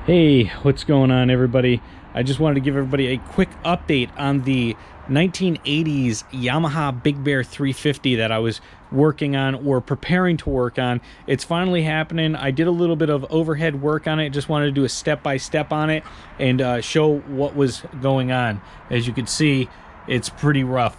Hey, what's going on, everybody? I just wanted to give everybody a quick update on the 1980s Yamaha Big Bear 350 that I was working on or preparing to work on. It's finally happening. I did a little bit of overhead work on it. Just wanted to do a step-by-step on it and show what was going on. As you can see, it's pretty rough.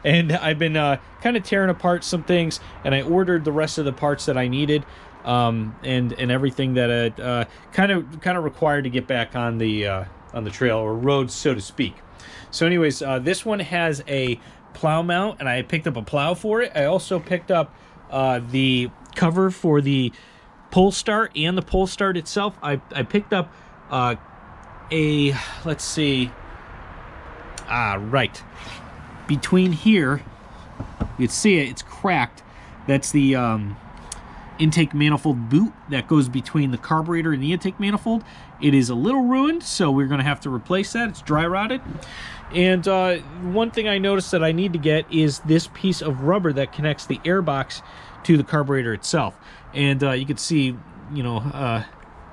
And I've been kind of tearing apart some things, and I ordered the rest of the parts that I needed. And everything that it kind of required to get back on the trail or road, so to speak. So anyways, this one has a plow mount, and I picked up a plow for it. I also picked up the cover for the pull start and the pull start itself. I picked up let's see, right between here, you can see it's cracked. That's the intake manifold boot that goes between the carburetor and the intake manifold. It is a little ruined, so we're going to have to replace that. It's dry rotted. And one thing I noticed that I need to get is this piece of rubber that connects the airbox to the carburetor itself. And you can see, you know,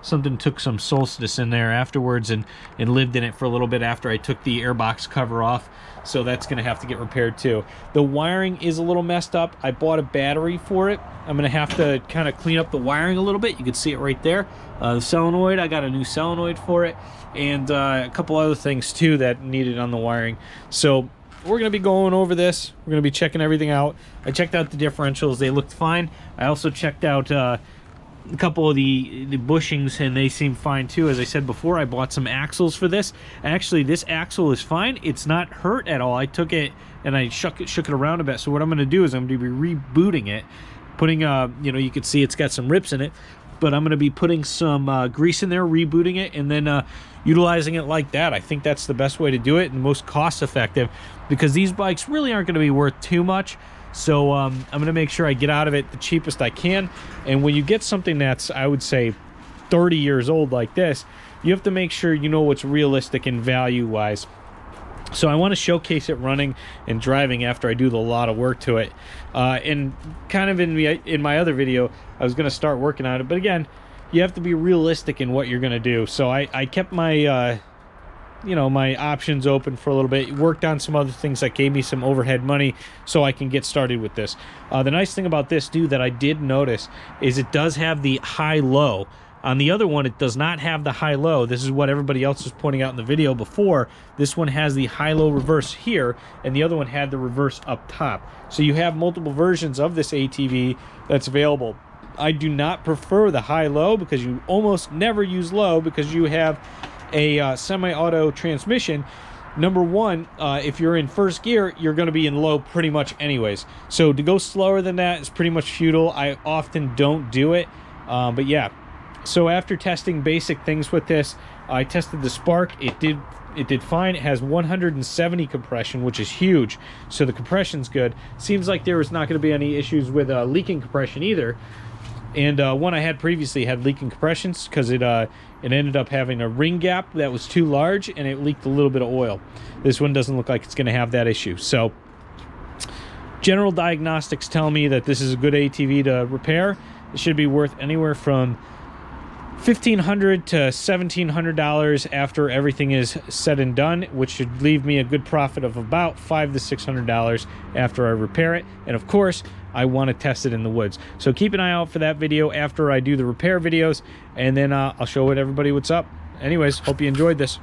something took some solstice in there afterwards and lived in it for a little bit after I took the airbox cover off. So that's going to have to get repaired too. The wiring is a little messed up. I bought a battery for it. I'm going to have to kind of clean up the wiring a little bit. You can see it right there. The solenoid, I got a new solenoid for it. And a couple other things too that needed on the wiring. So we're going to be going over this. We're going to be checking everything out. I checked out the differentials. They looked fine. I also checked out a couple of the bushings, and they seem fine too. As I said before, I bought some axles for this. Actually, this axle is fine. It's not hurt at all. I took it and I shook it around a bit. So what I'm going to do is I'm going to be rebooting it, putting you know, you can see it's got some rips in it, but I'm going to be putting some grease in there, rebooting it, and then utilizing it like that. I think that's the best way to do it and most cost effective, because these bikes really aren't going to be worth too much. So I'm going to make sure I get out of it the cheapest I can. And when you get something that's, I would say, 30 years old like this, you have to make sure you know what's realistic in value-wise. So I want to showcase it running and driving after I do a lot of work to it. And kind of in my other video, I was going to start working on it. But again, you have to be realistic in what you're going to do. So I kept my you know, my options open for a little bit, worked on some other things that gave me some overhead money so I can get started with this. The nice thing about this too that I did notice is it does have the high-low. On the other one, it does not have the high-low. This is what everybody else was pointing out in the video before. This one has the high-low reverse here, and the other one had the reverse up top. So you have multiple versions of this ATV that's available. I do not prefer the high-low because you almost never use low, because you have a semi-auto transmission. Number one, if you're in first gear, you're going to be in low pretty much anyways. So to go slower than that is pretty much futile. I often don't do it. But yeah, so after testing basic things with this, I tested the spark. It did fine. It has 170 compression, which is huge. So the compression's good. Seems like there was not going to be any issues with leaking compression either. And one I had previously had leaking compressions because it ended up having a ring gap that was too large, and it leaked a little bit of oil. This one doesn't look like it's going to have that issue. So general diagnostics tell me that this is a good ATV to repair. It should be worth anywhere from $1,500 to $1,700 after everything is said and done, which should leave me a good profit of about $500 to $600 after I repair it. And of course, I want to test it in the woods. So keep an eye out for that video after I do the repair videos, and then I'll show everybody what's up. Anyways, hope you enjoyed this.